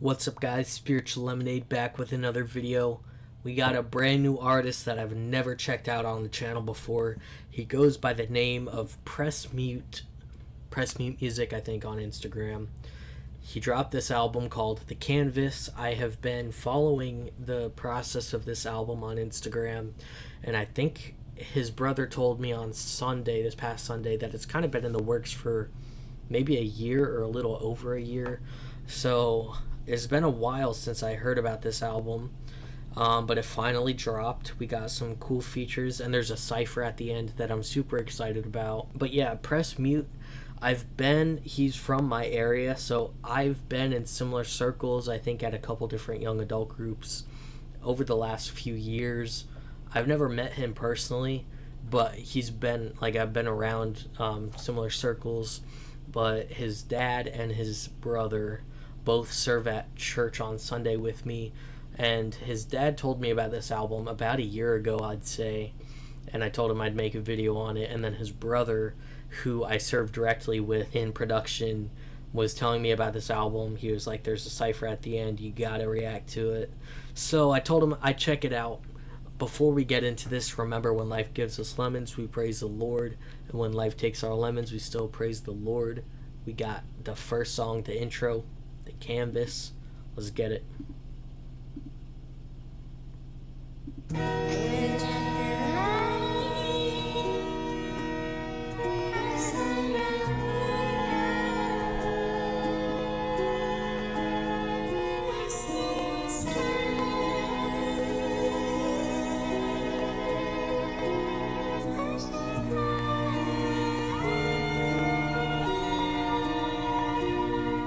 What's up guys, Spiritual Lemonade back with another video. We got a brand new artist that I've never checked out on the channel before. He goes by the name of Press Mute Music, I think, on Instagram. He dropped this album called The Canvas. I have been following the process of this album on Instagram, and I think his brother told me on Sunday, this past Sunday, that it's kind of been in the works for maybe a year or a little over a year. So it's been a while since I heard about this album, but it finally dropped. We got some cool features, and there's a Cypher at the end that I'm super excited about. But yeah, Press Mute, he's from my area, so I've been in similar circles, I think, at a couple different young adult groups over the last few years. I've never met him personally, but I've been around similar circles. But his dad and his brother both serve at church on Sunday with me, and his dad told me about this album about a year ago, I'd say, and I told him I'd make a video on it. And then his brother, who I served directly with in production, was telling me about this album. He was like, there's a Cypher at the end, you gotta react to it. So I told him I'd check it out. Before we get into this, remember, when life gives us lemons, we praise the Lord, and when life takes our lemons, we still praise the Lord. We got the first song, the intro, The Canvas. Let's get it.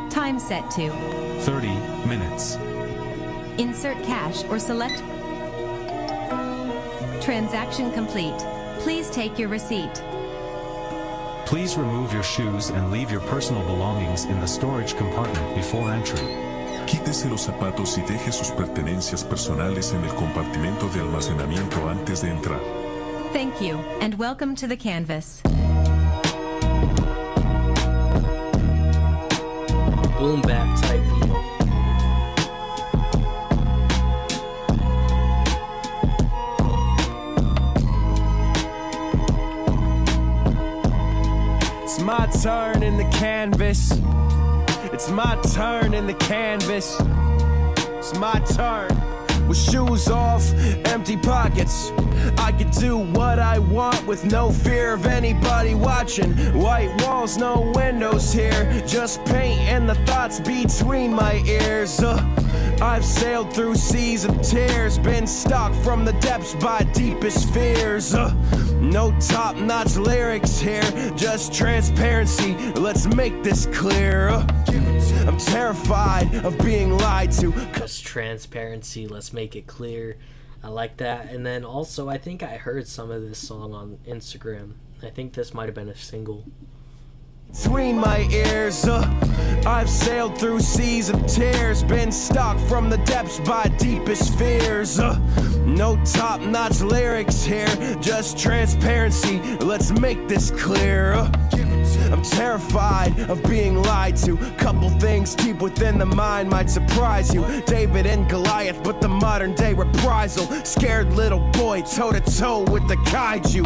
Time set to 30 minutes. Insert cash or select. Transaction complete. Please take your receipt. Please remove your shoes and leave your personal belongings in the storage compartment before entry. Quítese los zapatos y deje sus pertenencias personales en el compartimento de almacenamiento antes de entrar. Thank you, and welcome to The Canvas. Boom bap type beat. It's my turn in the canvas. It's my turn in the canvas. It's my turn. With shoes off, empty pockets, I could do what I want with no fear of anybody watching. White walls, no windows here, just paint and the thoughts between my ears. I've sailed through seas of tears, been stalked from the depths by deepest fears. No top-notch lyrics here, just transparency, let's make this clear. I'm terrified of being lied to. Just transparency, let's make it clear. I like that. And then also, I think I heard some of this song on Instagram. I think this might have been a single. Between my ears, I've sailed through seas of tears, been stalked from the depths by deepest fears. No top-notch lyrics here, just transparency, let's make this clear. I'm terrified of being lied to. Couple things deep within the mind might surprise you. David and Goliath, but the modern day reprisal. Scared little boy toe-to-toe with the kaiju.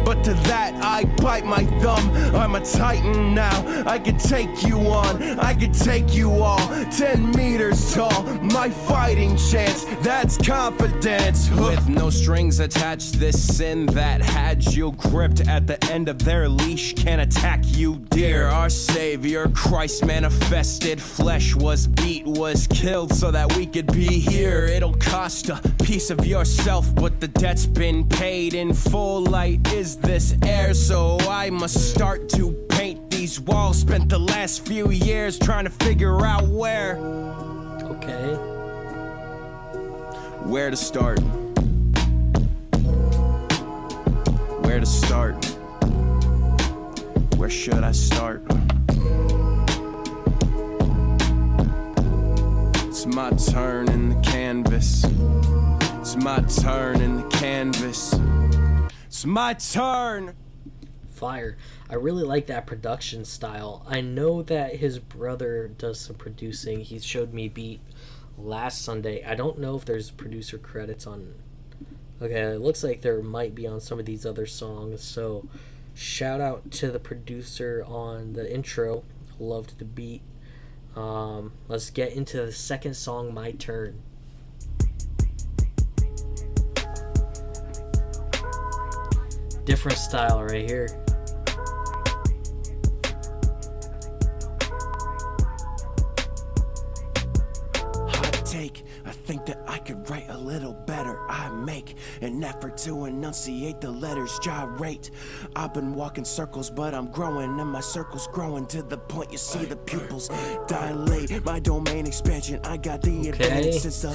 But to that I bite my thumb. I'm a titan now. I could take you on, I could take you all. 10 meters tall, my fighting chance, that's confidence. With no strings attached, this sin that had you gripped at the end of their leash can attack you, dear. Our Savior, Christ manifested, flesh was beat, was killed so that we could be here. It'll cost a piece of yourself, but the debt's been paid in full. Light is this air, so I must start to paint these walls. Spent the last few years trying to figure out where. Okay. Where to start? Where to start? Where should I start? It's my turn in the canvas. It's my turn in the canvas. It's my turn. fire. I really like that production style. I know that his brother does some producing. He showed me a beat last Sunday. I don't know if there's producer credits on... Okay, it looks like there might be on some of these other songs. So shout out to the producer on the intro. Loved the beat. Let's get into the second song, My Turn. Different style right here. Hot take, I think that I could write a little better. I make an effort to enunciate the letters gyrate. I've been walking circles, but I'm growing, and my circle's growing to the point you see the pupils dilate. My domain expansion, I got the advantage since the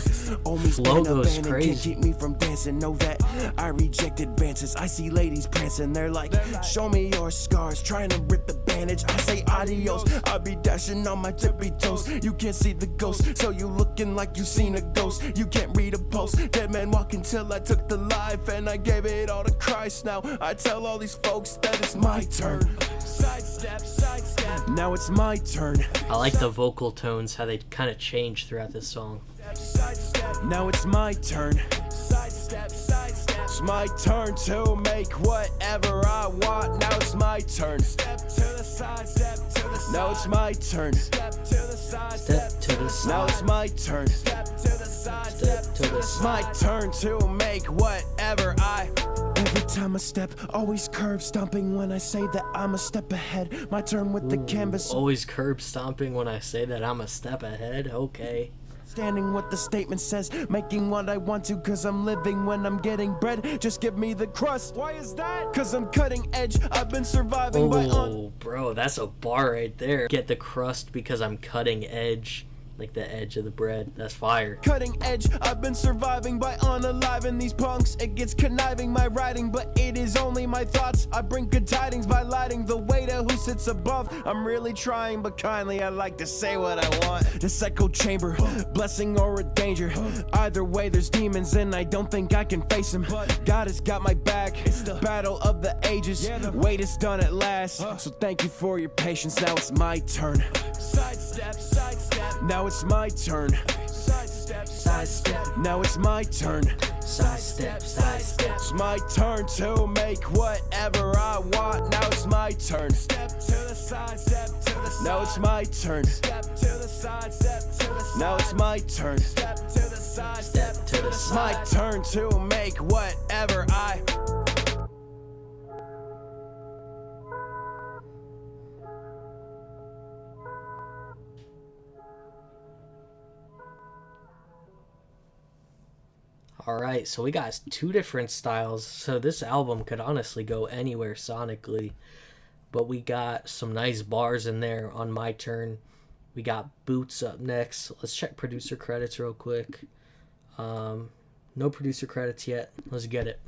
homies been abandoned. Can't keep me from dancing. Know that I reject advances. I see ladies prancing, they're like, show me your scars, trying to rip the bandage. I say adios, I'll be dashing on my tippy toes. You can't see the ghost, so you looking like you seen a ghost. You can't read a post, dead man walking till I took the life and I gave it all to Christ. Now I tell all these folks that it's my turn. Sidestep, sidestep. Now it's my turn. I like the vocal tones, how they kind of change throughout this song. Now it's my turn. Sidestep, sidestep. It's my turn to make whatever I want. Now it's my turn. Step to the side, step to the side. Now it's my turn. Step to the side, step to the side. Now it's my turn. Step to the side, step to the side. My turn to make whatever I. Every time I step, always curb stomping when I say that I'm a step ahead. My turn with the canvas. Always curb stomping when I say that I'm a step ahead. Okay. Standing what the statement says, making what I want to, cause I'm living when I'm getting bread. Just give me the crust. Why is that? Cause I'm cutting edge. I've been surviving by bro, that's a bar right there. Get the crust because I'm cutting edge. Like the edge of the bread. That's fire. Cutting edge, I've been surviving by unaliving these punks. It gets conniving my writing, but it is only my thoughts. I bring good tidings by lighting the waiter who sits above. I'm really trying, but kindly I like to say what I want. This echo chamber, blessing or a danger. Either way, there's demons and I don't think I can face them. God has got my back. It's the battle of the ages. Wait is done at last. So thank you for your patience. Now it's my turn. Sidestep, sidestep. Now it's my turn. Sidestep, sidestep. Now it's my turn. Sidestep, sidestep. It's my turn to make whatever I want. Now it's my turn. Step to the side, step to the side. Now it's my turn. Step to the side, step to the side. Now it's my turn. Step to the side, step to the side. My turn to make whatever I. Alright, so we got two different styles. So this album could honestly go anywhere sonically. But we got some nice bars in there on My Turn. We got Boots up next. Let's check producer credits real quick. No producer credits yet. Let's get it.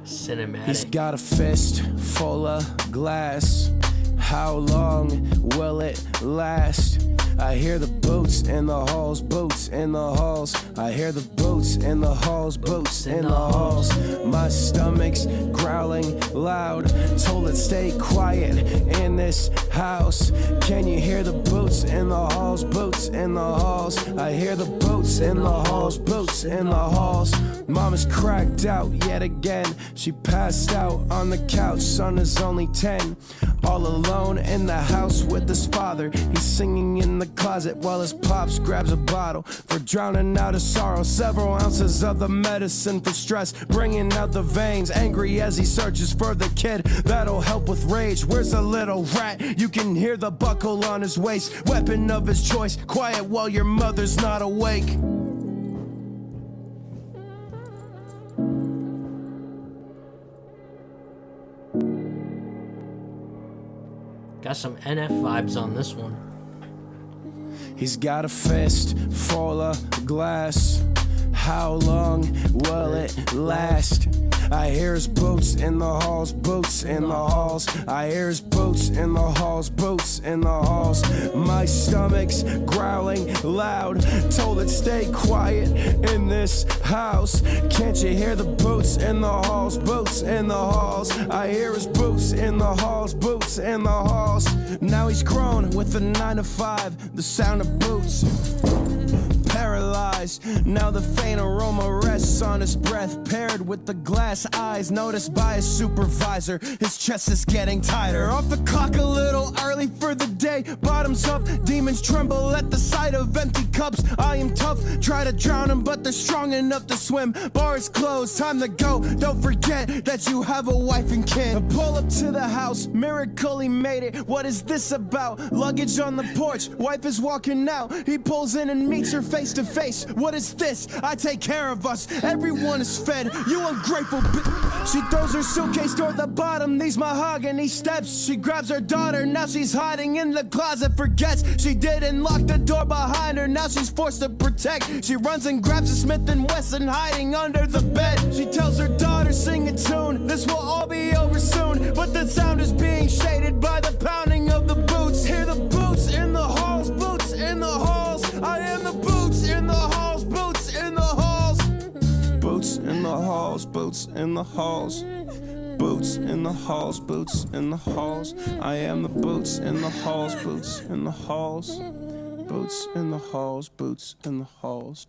Cinematic. He's got a fist full of glass. How long will it last? I hear the boots in the halls, boots in the halls. I hear the boots in the halls, boots in the halls. My stomach's growling loud. Told it stay quiet in this house. Can you hear the boots in the halls, boots in the halls? I hear the boots in the halls, boots in the halls. Mama's cracked out yet again. She passed out on the couch, son is only 10. all alone in the house with his father. He's singing in the closet while his pops grabs a bottle for drowning out his sorrow. Several ounces of the medicine for stress, bringing out the veins. Angry as he searches for the kid that'll help with rage. Where's the little rat? You can hear the buckle on his waist. Weapon of his choice, quiet while your mother's not awake. Got some NF vibes on this one. He's got a fist full of glass. How long will it last? I hear his boots in the halls, boots in the halls. I hear his boots in the halls, boots in the halls. My stomach's growling loud, told it stay quiet in this house. Can't you hear the boots in the halls, boots in the halls? I hear his boots in the halls, boots in the halls. Now he's grown with a 9 to 5, the sound of boots. Paralyzed, now the faint aroma rests on his breath, paired with the glass eyes noticed by his supervisor. His chest is getting tighter. Off the clock a little early for the day. Bottoms up, demons tremble at the sight of empty cups. I am tough, try to drown him, but they're strong enough to swim. Bars closed, time to go. Don't forget that you have a wife and kin. I pull up to the house, miracle he made it. What is this about? Luggage on the porch, wife is walking out. He pulls in and meets her face to face. What is this? I take care of us. Everyone is fed. You ungrateful bitch. She throws her suitcase toward the bottom. These mahogany steps. She grabs her daughter. Now she's hiding in the closet. Forgets she didn't lock the door behind her. Now she's forced to protect. She runs and grabs a Smith & Wesson hiding under the bed. She tells her daughter, sing a tune. This will all be over soon. But the sound is being shaded by the pounding of the boots. Hear the boots in the halls. Boots in the halls. I am the boots in the halls. Boots in the halls. Boots in the halls. Boots in the halls. Boots in the halls. Boots in the halls. I am the boots in the halls. Boots in the halls. Boots in the halls. Boots in the halls.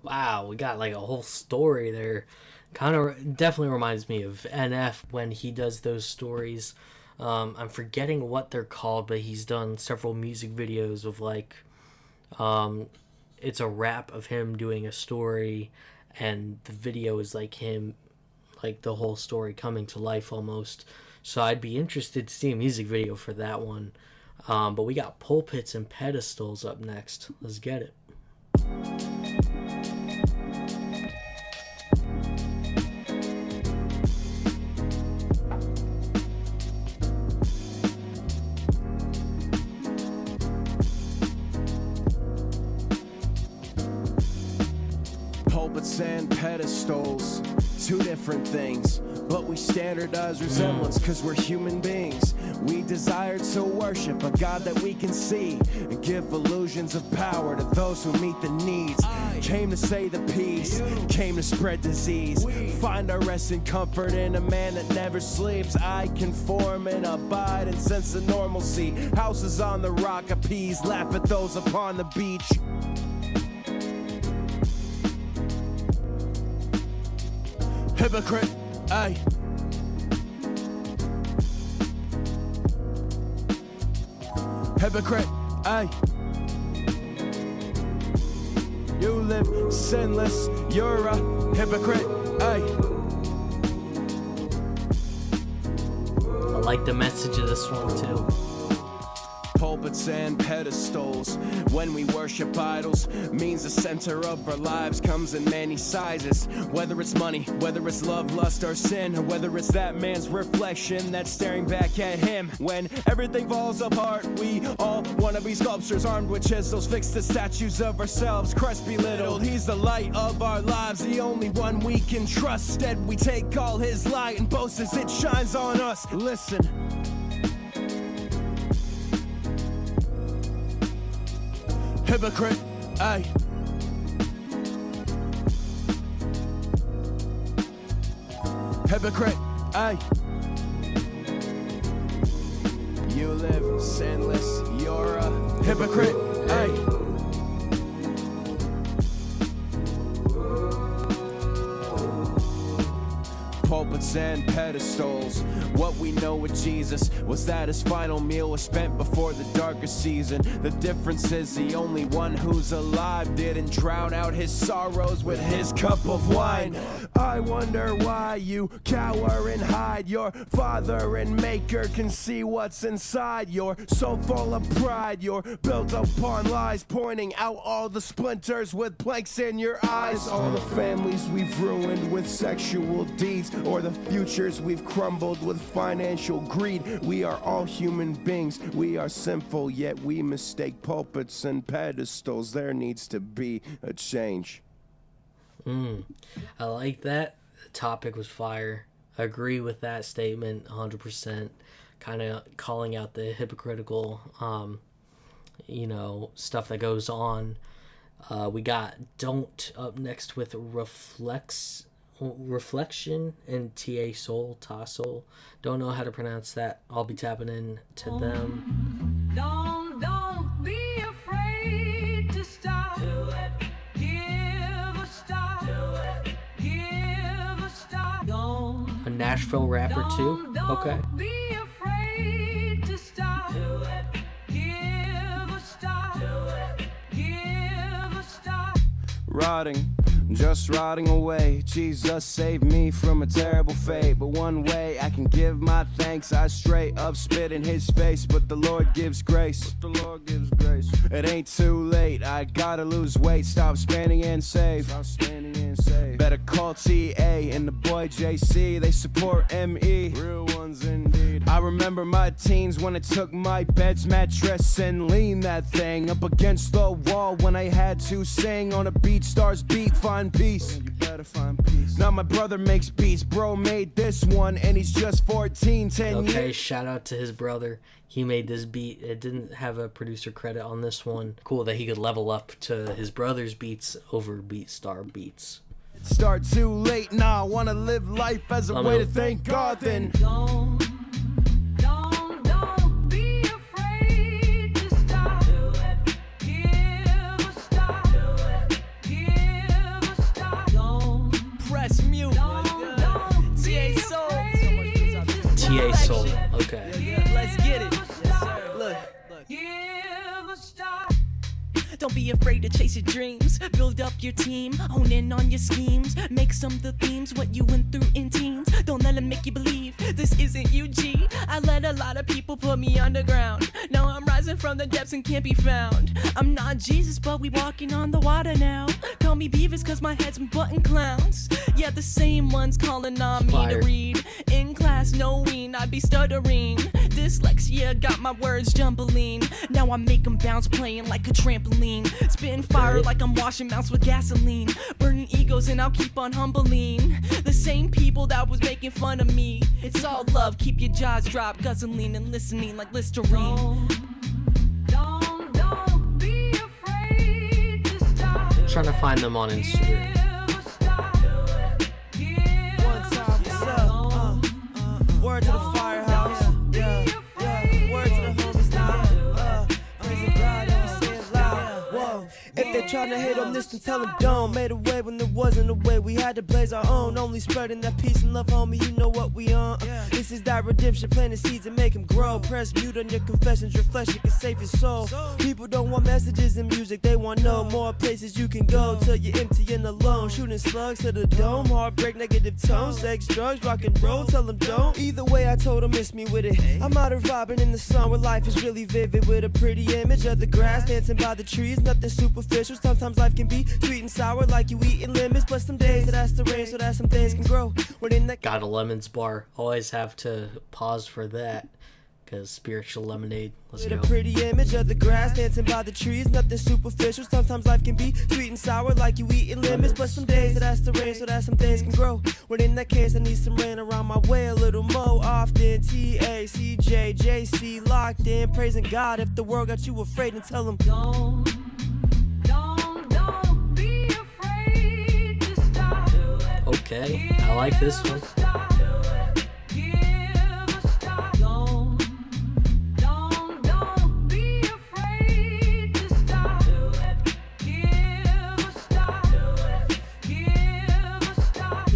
Wow, we got like a whole story there. Kind of definitely reminds me of NF when he does those stories. I'm forgetting what they're called, but he's done several music videos of like, it's a rap of him doing a story, and the video is like him, like the whole story coming to life almost. So I'd be interested to see a music video for that one. But we got Pulpits and Pedestals up next. Let's get it. Pulpits and pedestals, two different things, but we standardize resemblance cause we're human beings. We desire to worship a God that we can see and give illusions of power to those who meet the needs. Came to say the peace, came to spread disease. Find our rest and comfort in a man that never sleeps. I conform and abide and sense of normalcy. Houses on the rock appease, laugh at those upon the beach. Hypocrite, ay. Hypocrite, ay. You live sinless, you're a hypocrite, ay. I like the message of this one too. Pulpits and pedestals, when we worship idols, means the center of our lives comes in many sizes. Whether it's money, whether it's love, lust, or sin, or whether it's that man's reflection that's staring back at him. When everything falls apart, we all wanna be sculptures armed with chisels, fixed to statues of ourselves, Christ belittled. He's the light of our lives, the only one we can trust. Instead we take all his light and boast as it shines on us. Listen. Hypocrite, ay. Hypocrite, ay. You live sinless, you're a hypocrite, ay. pulpits and pedestals. What we know with Jesus was that his final meal was spent before the darkest season. The difference is the only one who's alive didn't drown out his sorrows with his cup of wine. I wonder why you cower and hide. Your father and maker can see what's inside. You're so full of pride, you're built upon lies, pointing out all the splinters with planks in your eyes. All the families we've ruined with sexual deeds, or the futures we've crumbled with financial greed. We are all human beings, we are sinful, yet we mistake pulpits and pedestals. There needs to be a change. I like that. The topic was fire. I agree with that statement 100%. Kind of calling out the hypocritical, stuff that goes on. We got Don't up next with Reflection and Ta Soul. Don't know how to pronounce that. I'll be tapping in to them. Don't be afraid to stop. Do it. Give a stop. Do it. Give a stop. A Nashville rapper too. Okay. Be afraid to stop. Do it. Give a stop. Do it. Give a stop. Just rotting away. Jesus saved me from a terrible fate. But one way I can give my thanks, I straight up spit in his face. But the Lord gives grace. It ain't too late, I gotta lose weight. Stop spending and save. Better call TA and the boy JC. They support ME. Real ones indeed. I remember my teens when I took my bed's mattress and leaned that thing up against the wall when I had to sing on a BeatStars beat. Find peace. You better find peace. Now my brother makes beats. Bro made this one and he's just 14, 10 years. Okay, shout out to his brother. He made this beat. It didn't have a producer credit on this one. Cool that he could level up to his brother's beats over BeatStar beats. Start too late, nah, I wanna live life as a way to thank God then. Don't be afraid to stop. Do it. Give a stop. Do it. Give a stop. Don't press mute. TA Soul. TA Soul. Okay. Let's get it. Yes, sir. Look. Give a stop. Don't be afraid to chase your dreams. Build up your team, hone in on your schemes. Make some of the themes what you went through in teens. Don't let them make you believe this isn't UG. I let a lot of people put me underground. Now I'm rising from the depths and can't be found. I'm not Jesus, but we walking on the water now. Call me Beavis cause my head's been button clowns. Yeah, the same ones calling on me to read. In class knowing I'd be stuttering. Dyslexia got my words jumbling. Now I make them bounce playing like a trampoline. Spitting fire like I'm washing mouths with gasoline. Burning egos and I'll keep on humbling. The same people that was making fun of me. It's all love, keep your jaws dropped, guzzling and listening like Listerine. Don't be afraid to stop. Trying to find them on Instagram. One time, what's up? Word to the firehouse. Yeah. Word to the homies now. Praising God and we say it loud. Whoa. If they tryna hit on this, then tell them don't. Made a way when there wasn't a way. We had to blaze our own. Only spreading that peace and love, homie. You know what we on. This is that redemption. Planting seeds and make them grow. Press mute on your confessions. Your flesh, it can save your soul. People don't want messages and music. They want no more places you can go till you're empty and alone. Shooting slugs to the dome. Heartbreak, negative tone. Sex, drugs, rock and roll. Tell them don't. Either way, I told them miss me with it. I'm out of vibing in the sun where life is really vivid. With a pretty image of the grass dancing by the trees. Nothing superficial. Sometimes life can be sweet and sour like you eating lemons. But some days it has to rain so that some things can grow. Got a lemons bar. Always have to pause for that. Because spiritual lemonade. Let's go. With a pretty image of the grass dancing by the trees. Nothing superficial. Sometimes life can be sweet and sour like you eating lemons. But some days it has to rain so that some things can grow. Well, in that case, I need some rain around my way a little more often. T.A., C.J., J.C. locked in. Praising God. If the world got you afraid, then tell them Don't be afraid to stop. Okay, I like this one. Don't be afraid to stop. Give a stop.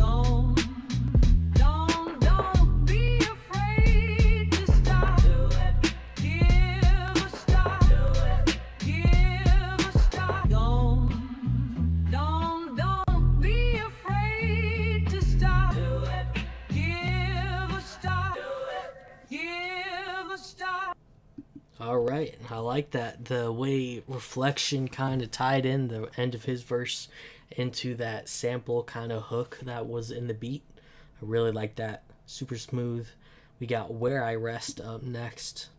All right, I like that. The way Reflection kind of tied in the end of his verse into that sample kind of hook that was in the beat. I really like that. Super smooth. We got Where I Rest up next.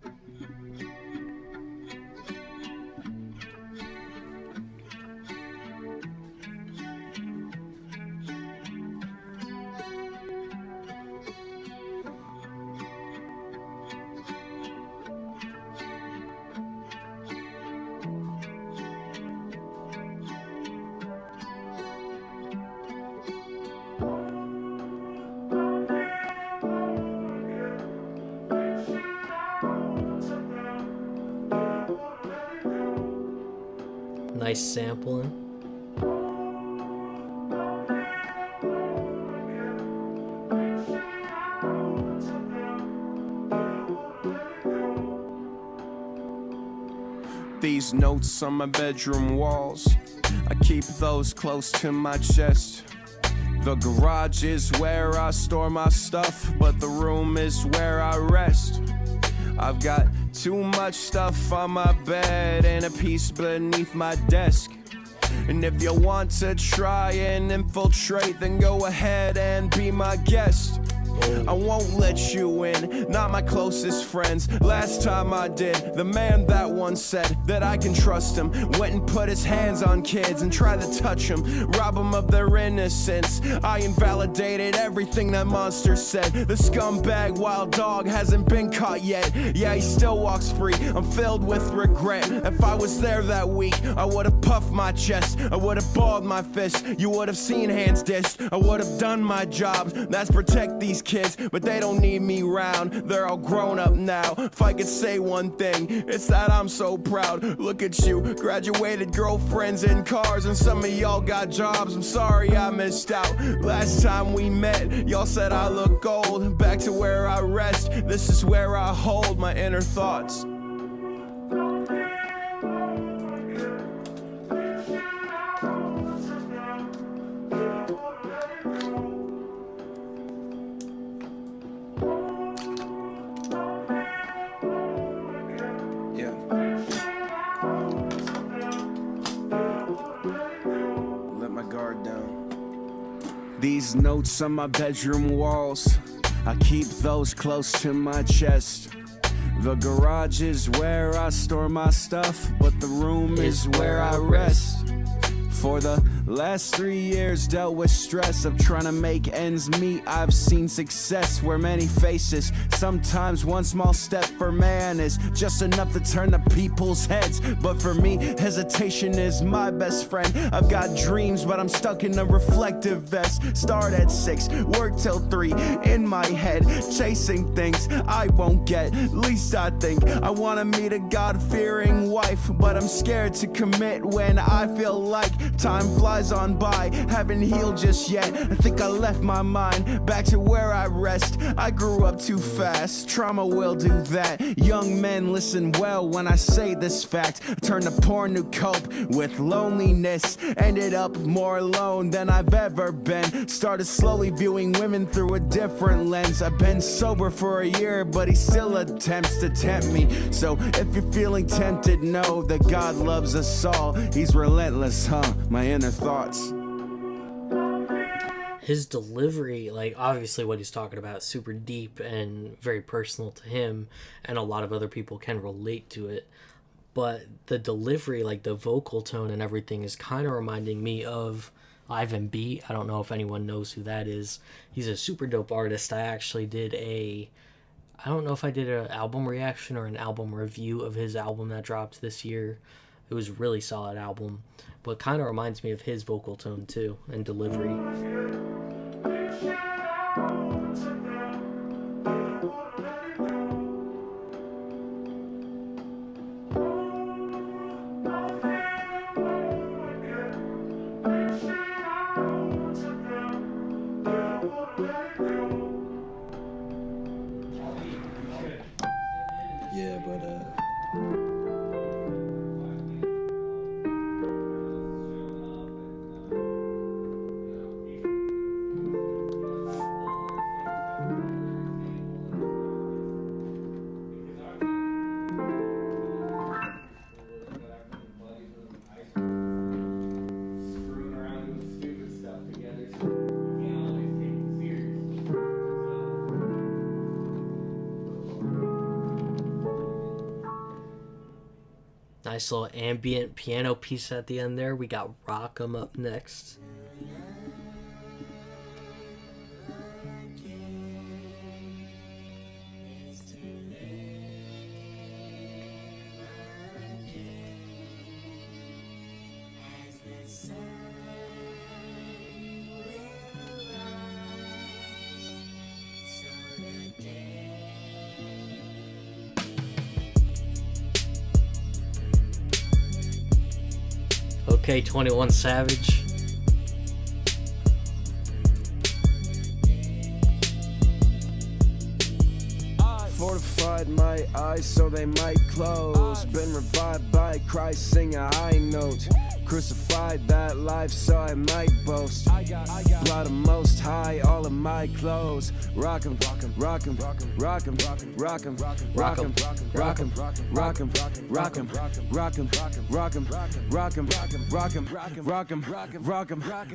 Nice sampling. These notes on my bedroom walls, I keep those close to my chest. The garage is where I store my stuff, but the room is where I rest. I've got too much stuff on my bed and a piece beneath my desk. And if you want to try and infiltrate, then go ahead and be my guest. I won't let you in, not my closest friends. Last time I did, the man that once said that I can trust him went and put his hands on kids and tried to touch them, rob them of their innocence. I invalidated everything that monster said. The scumbag wild dog hasn't been caught yet. Yeah, he still walks free. I'm filled with regret. If I was there that week, I would have puffed my chest, I would have balled my fist. You would have seen hands dished. I would have done my job, that's protect these kids, but they don't need me round. They're all grown up now. If I could say one thing, it's that I'm so proud. Look at you, graduated girlfriends in cars, and some of y'all got jobs. I'm sorry I missed out. Last time we met, y'all said I look old. Back to where I rest, this is where I hold my inner thoughts. These notes on my bedroom walls, I keep those close to my chest. The garage is where I store my stuff, but the room is where I rest. For the last 3 years dealt with stress of trying to make ends meet. I've seen success wear many faces. Sometimes one small step for man is just enough to turn the people's heads. But for me, hesitation is my best friend. I've got dreams, but I'm stuck in a reflective vest. Start at 6, work till 3, in my head, chasing things I won't get. Least I think I wanna meet a God-fearing wife, but I'm scared to commit when I feel like time flies on by. Haven't healed just yet, I think I left my mind back to where I rest. I grew up too fast, trauma will do that. Young men listen well when I say this fact. I turned to porn to cope with loneliness. Ended up more alone than I've ever been. Started slowly viewing women through a different lens. I've been sober for a year, but he still attempts to tempt me. So if you're feeling tempted, know that God loves us all. He's relentless, huh? My inner thoughts. His delivery, like, obviously what he's talking about is super deep and very personal to him, and a lot of other people can relate to it. But the delivery, like the vocal tone and everything, is kind of reminding me of Ivan B. I don't know if anyone knows who that is. He's a super dope artist. I actually did I don't know if I did an album reaction or an album review of his album that dropped this year. It was a really solid album, but kind of reminds me of his vocal tone too and delivery. Yeah, but Nice little ambient piano piece at the end there. We got Rockem up next. Okay, 21 Savage. Fortified my eyes so they might close. Been revived by Christ, sing a high note. Crucified that life so I might boast. Blood of Most High, all of my clothes. Rockem, rockem, rockem, rockem, rockem, rockem, rockem, rockem, rockem, rockem, rockem,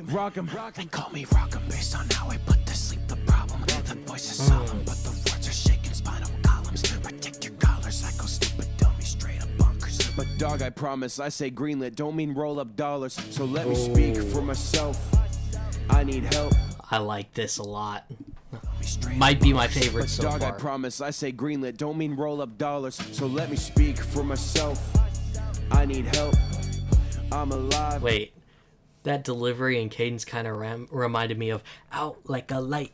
rockem, rockem. They call me Rockem based on how I put to sleep the problem. The voice is solemn, but the words are shaking spinal columns. Protect your collars, I go stupid dummy, straight up bonkers. But dog, I promise, I say greenlit, don't mean roll up dollars. So let me speak for myself. I need help. I like this a lot. Might be my favorite But so dog, far. I promise, I say greenlit, don't mean roll up dollars. So let me speak for myself. I need help. I'm alive. Wait, that delivery and cadence kind of reminded me of "Out Like a Light,"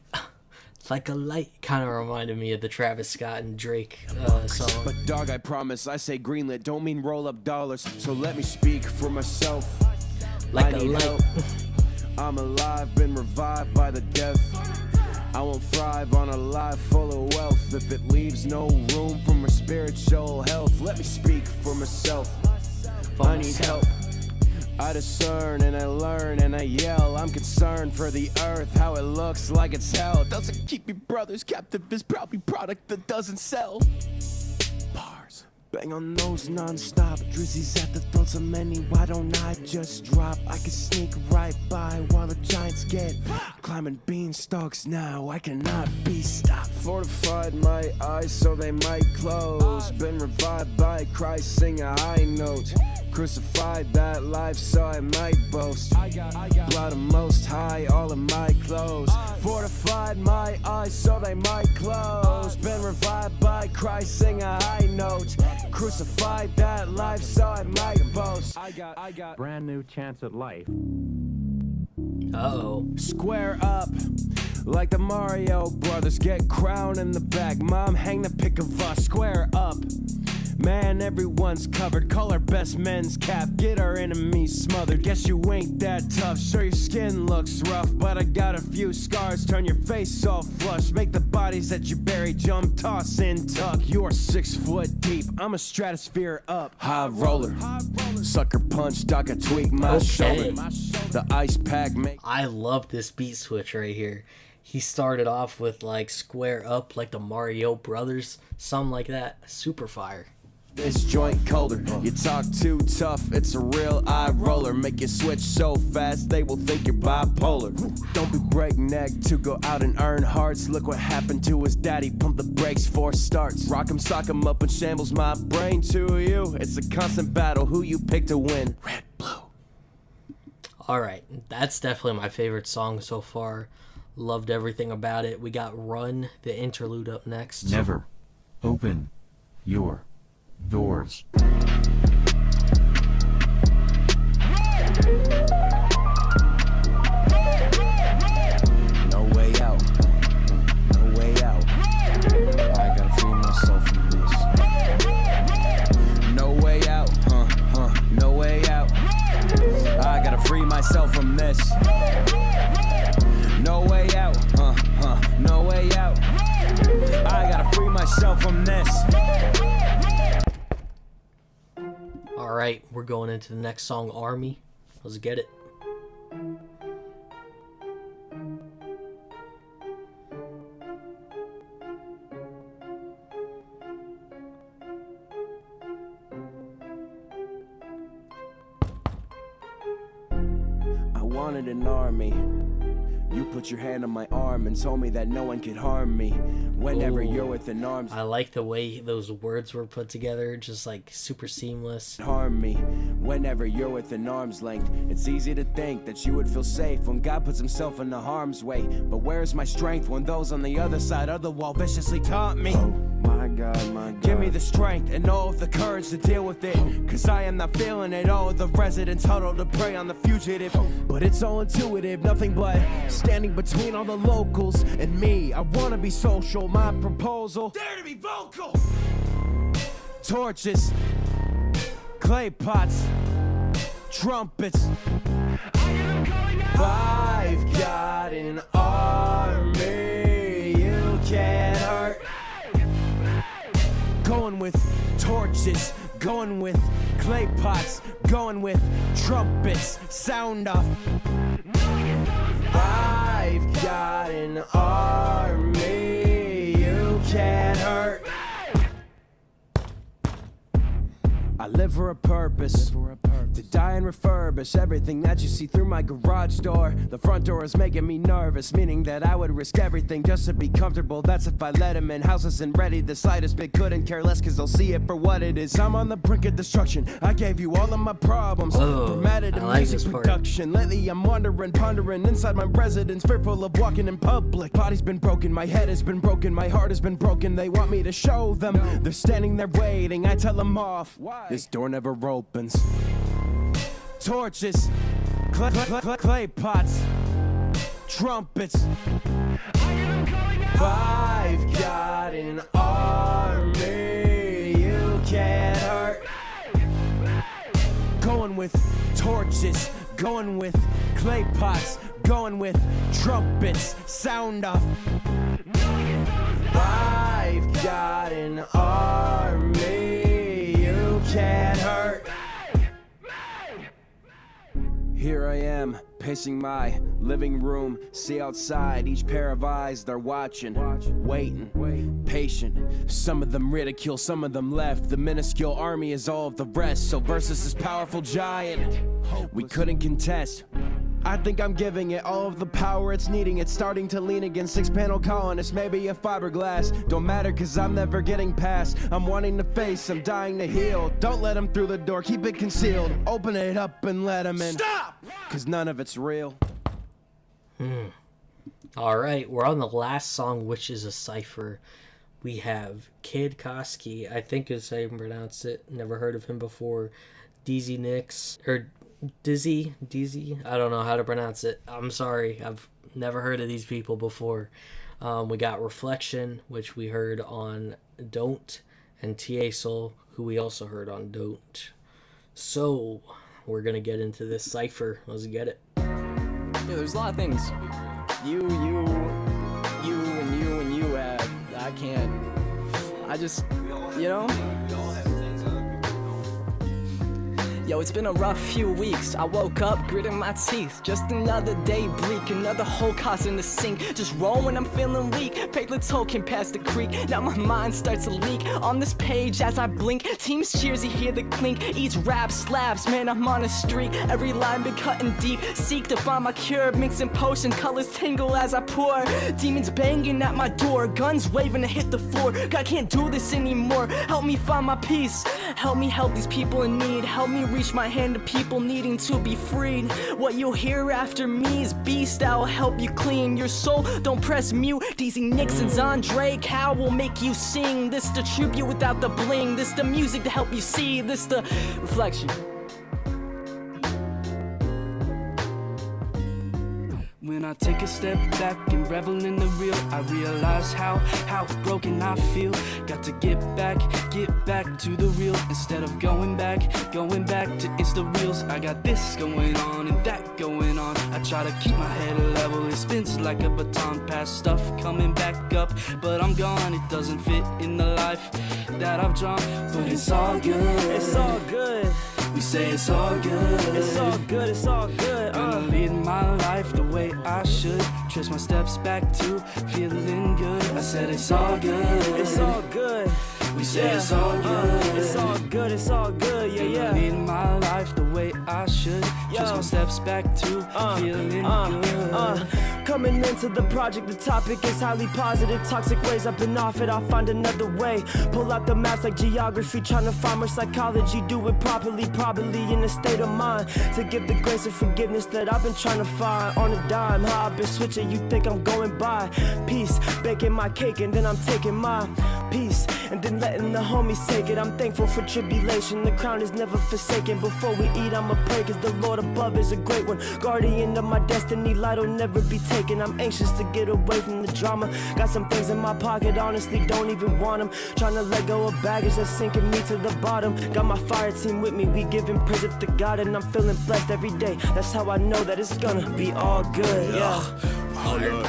like a light. Kind of reminded me of the Travis Scott and Drake song. But dog, I promise, I say greenlit, don't mean roll up dollars. So let me speak for myself. Like I a need light. help. I'm alive, been revived by the death. I won't thrive on a life full of wealth if it leaves no room for my spiritual health. Let me speak for myself. I need help. I discern and I learn and I yell. I'm concerned for the earth, how it looks like it's hell. Doesn't keep your brothers captive is probably product that doesn't sell. Bars. Bang on those non-stop. Drizzy's at the throats of many. Why don't I just drop? I can sneak right by while the giants get climbing beanstalks now. I cannot be stopped. Fortified my eyes so they might close. Been revived by Christ, sing a high note. Crucified that life so I might boast. Blood of Most High, all of my clothes. Fortified my eyes so they might close. Been revived by Christ, sing a high note. Crucified that life so I might boast. I got Brand new chance at life. Uh-oh. square up like the Mario brothers. Get crown in the back. Mom, hang the pic of us. Square up. Man, everyone's covered. Call our best men's cap. Get our enemies smothered. Guess you ain't that tough. Sure, your skin looks rough, but I got a few scars. Turn your face all flush. Make the bodies that you bury jump, toss, and tuck. You're 6 foot deep. I'm a stratosphere up. High roller. Sucker punch. Doc, I tweak my shoulder. The ice pack make. I love this beat switch right here. He started off with like square up like the Mario Brothers, something like that. Super fire. This joint colder. You talk too tough, it's a real eye roller. Make you switch so fast, they will think you're bipolar. Don't be breakneck to go out and earn hearts. Look what happened to his daddy, pump the brakes for starts. Rock him, sock him up, and shambles my brain to you. It's a constant battle, who you pick to win. Red, blue. Alright, that's definitely my favorite song so far. Loved everything about it. We got Run, the interlude up next. Never open your doors. No way out. No way out. I gotta free myself from this. No way out. No way out. I gotta free myself from this. No way out. No way out. I gotta free myself from this. Alright, we're going into the next song, Army. Let's get it. I wanted an army. You put your hand on my arm and told me that no one could harm me. Whenever you're within arms, I like the way those words were put together, just like super seamless. harm me. Whenever you're within arm's length, it's easy to think that you would feel safe when God puts himself in the harm's way. But where's my strength when those on the other side of the wall viciously taunt me? Oh my God, my God. Give me the strength and all of the courage to deal with it, cause I am not feeling it. All of the residents huddled to prey on the fugitive, but it's all intuitive, nothing but standing between all the locals and me. I wanna be social, my proposal, dare to be vocal. Torches, clay pots, trumpets. I've got an army you can't hurt. Going with torches, going with clay pots, going with trumpets. Sound off. I've got an army you can't hurt. I live for a purpose, to die and refurbish everything that you see through my garage door. The front door is making me nervous, meaning that I would risk everything just to be comfortable. That's if I let him in. House isn't ready, the slightest bit, couldn't care less, cause they'll see it for what it is. I'm on the brink of destruction, I gave you all of my problems. Formatted in music production. Lately I'm wandering, pondering inside my residence, fearful of walking in public. Body's been broken, my head has been broken, my heart has been broken. They want me to show them, they're standing there waiting, I tell them off. Why? This door never opens. Torches, clay pots, trumpets. I've got an army you can't hurt. Going with torches, going with clay pots, going with trumpets. Sound off. I've got an army you can't hurt. Here I am, pacing my living room. See outside, each pair of eyes, they're watching, waiting, patient. Some of them ridicule, some of them left. The minuscule army is all of the rest. So versus this powerful giant, we couldn't contest. I think I'm giving it all of the power it's needing. It's starting to lean against six-panel colonists, maybe a fiberglass. Don't matter cause I'm never getting past. I'm wanting to face, I'm dying to heal. Don't let them through the door, keep it concealed. Open it up and let them in. Stop! Cause none of it's real. Alright, we're on the last song, which is a Cypher. We have Kid Koski, I think is how you pronounce it. Never heard of him before. DZ Nix, or Dizzy, I don't know how to pronounce it. I'm sorry, I've never heard of these people before. We got Reflection, which we heard on Don't, and TA Soul, who we also heard on Don't. So, we're gonna get into this Cypher. Let's get it. Yeah, there's a lot of things. You, and you have. I can't. I just, you know? Yo, it's been a rough few weeks. I woke up, gritting my teeth. Just another day bleak, another hole causing the sink. Just roll when I'm feeling weak. Paid the token past the creek. Now my mind starts to leak. On this page as I blink, teams cheers, you hear the clink. Each rap slaps, man, I'm on a streak. Every line been cutting deep. Seek to find my cure, mixing potion. Colors tingle as I pour. Demons banging at my door. Guns waving to hit the floor. God, can't do this anymore. Help me find my peace. Help me help these people in need. Help me reach my hand to people needing to be freed. What you'll hear after me is beast. I'll help you clean your soul. Don't press mute. DZ Nixon's Andre Cow will make you sing. This the tribute without the bling. This the music to help you see. This the reflection. When I take a step back and revel in the real, I realize how broken I feel. Got to get back to the real instead of going back to Insta reels. I got this going on and that going on. I try to keep my head level. It spins like a baton, past stuff coming back up, but I'm gone. It doesn't fit in the life that I've drawn, but it's all good. It's all good. We say it's all good. It's all good. It's all good. Gonna lead my life the way I should. Trace my steps back to feeling good. I said it's all good. It's all good. We say it's all good. It's all good. It's all good. Yeah, yeah. Gonna lead my life the way I should. Just my steps back to feeling good. Coming into the project, the topic is highly positive. Toxic ways, I've been off it, I'll find another way. Pull out the maps like geography, trying to find more psychology. Do it properly, probably in a state of mind to give the grace and forgiveness that I've been trying to find. On a dime, how I've been switching, you think I'm going by. Peace, baking my cake and then I'm taking my peace, and then letting the homies take it. I'm thankful for tribulation, the crown is never forsaken. Before we eat, I'ma pray, cause the Lord above is a great one. Guardian of my destiny, light will never be taken. I'm anxious to get away from the drama. Got some things in my pocket, honestly don't even want them. Trying to let go of baggage that's sinking me to the bottom. Got my fire team with me, we giving praise up to God, and I'm feeling blessed every day. That's how I know that it's gonna be all good, yeah. Hold up.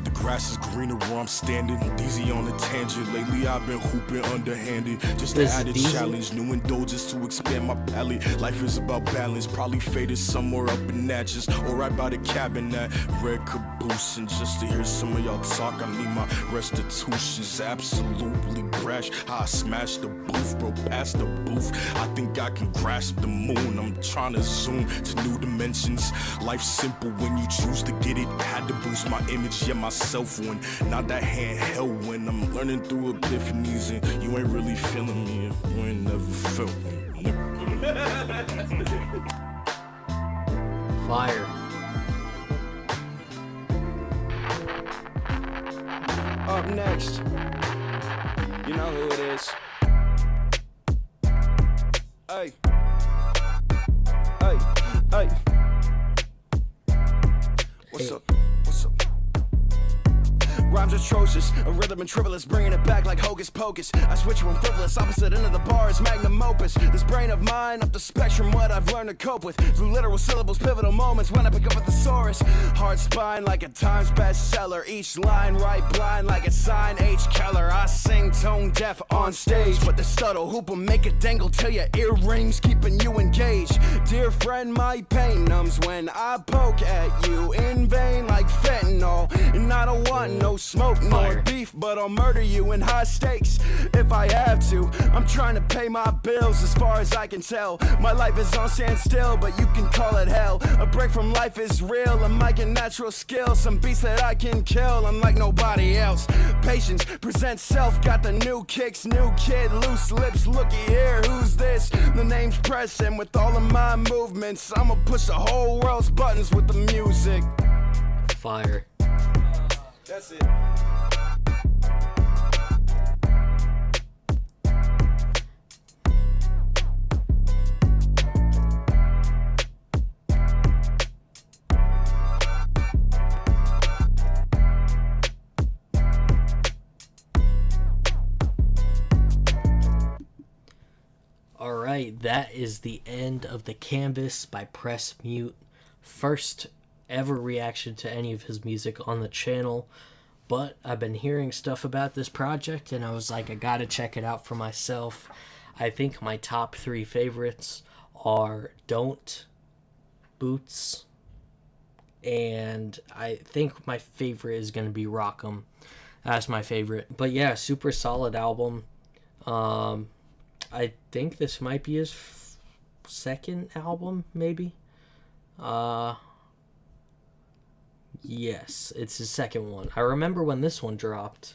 The grass is greener where I'm standing. DZ on a tangent. Lately I've been hooping underhanded. Just an added challenge, new indulgence to expand my palate. Life is about balance. Probably faded somewhere up in Natchez or right by the cabin at Red Caboose. And just to hear some of y'all talk, I need my restitutions. Absolutely brash. How I smashed the booth, bro, past the booth. I think I can grasp the moon. I'm trying to zoom to new dimensions. Life's simple when you choose to get it. Had to boost my image, yeah, myself when not that handheld when I'm learning through epiphanies, and you ain't really feeling me if you ain't never felt me. Fire. Up next, you know who it is. Hey, hey, hey. What's up? What's up? Rhymes atrocious, a rhythm and trivialist, bringing it back like hocus pocus. I switch from frivolous, opposite end of the bar is magnum opus. This brain of mine, up the spectrum, what I've learned to cope with. Through literal syllables, pivotal moments when I pick up a thesaurus. Hard spine like a Times bestseller. Each line right blind like a sign H. Keller. I sing tone deaf on stage, but the subtle hoop will make it dangle till your earrings, keeping you engaged. Dear friend, my pain numbs when I poke at you in vain like fentanyl. And I don't want no smoke nor beef, but I'll murder you in high stakes if I have to. I'm trying to pay my bills as far as I can tell. My life is on standstill, but you can call it hell. A break from life is real, a mic and natural skill. Some beats that I can kill, unlike nobody else. Patience presents self, got the new kicks, new kid, loose lips. Looky here, who's this? The name's pressing with all of my movements. I'ma push the whole world's buttons with the music. Fire. That's it. Alright, that is the end of The Canvas by Press Mute. First ever reaction to any of his music on the channel, but I've been hearing stuff about this project and I was like, I gotta check it out for myself. I think my top 3 favorites are Don't, Boots, and I think my favorite is gonna be Rockem. That's my favorite. But yeah, super solid album. I think this might be his second album, maybe. Yes, it's his second one. I remember when this one dropped,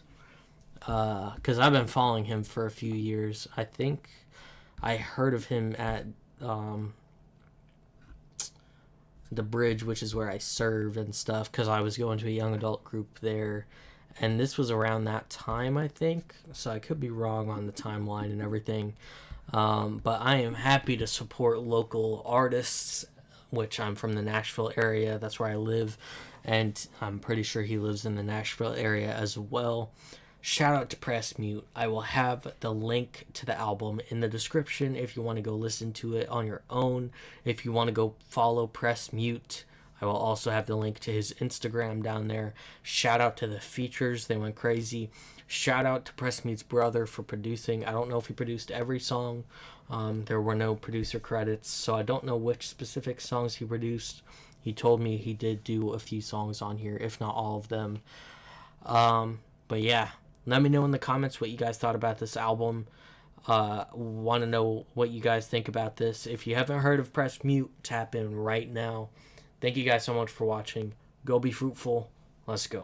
because I've been following him for a few years. I think I heard of him at the Bridge, which is where I serve and stuff, because I was going to a young adult group there, and this was around that time, I think, so I could be wrong on the timeline and everything, but I am happy to support local artists, which I'm from the Nashville area, that's where I live, and I'm pretty sure he lives in the Nashville area as well. Shout out to Press Mute. I will have the link to the album in the description if you want to go listen to it on your own. If you want to go follow Press Mute, I will also have the link to his Instagram down there. Shout out to the features. They went crazy. Shout out to Press Mute's brother for producing. I don't know if he produced every song. There were no producer credits, so I don't know which specific songs he produced. He told me he did do a few songs on here, if not all of them. But yeah, let me know in the comments what you guys thought about this album. Want to know what you guys think about this. If you haven't heard of Press Mute, tap in right now. Thank you guys so much for watching. Go be fruitful. Let's go.